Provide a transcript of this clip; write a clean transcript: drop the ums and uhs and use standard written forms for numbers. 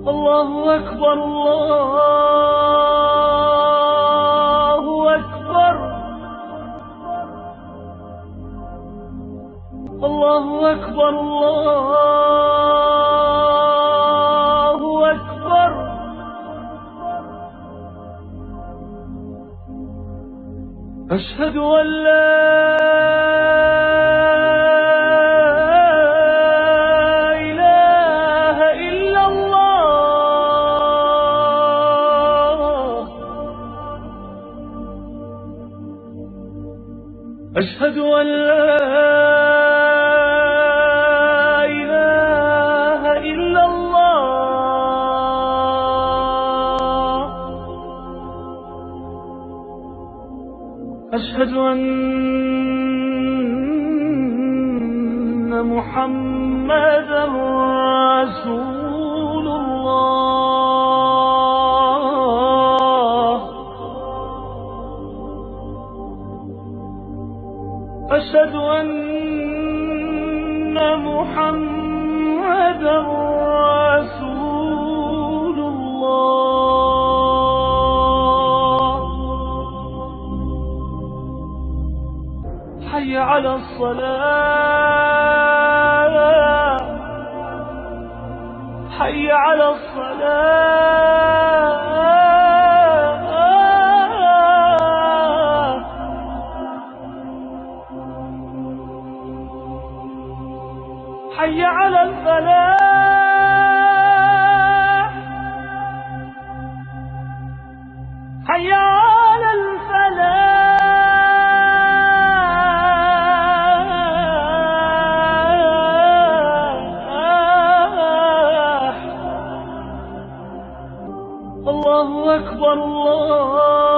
الله أكبر الله أكبر الله أكبر الله أكبر أشهد أن لا أشهد أن لا إله إلا الله أشهد أن محمدا رسول الله أشهد أن محمدا رسول الله حي على الصلاة حي على الصلاة حي على الفلاح حي على الفلاح الله أكبر الله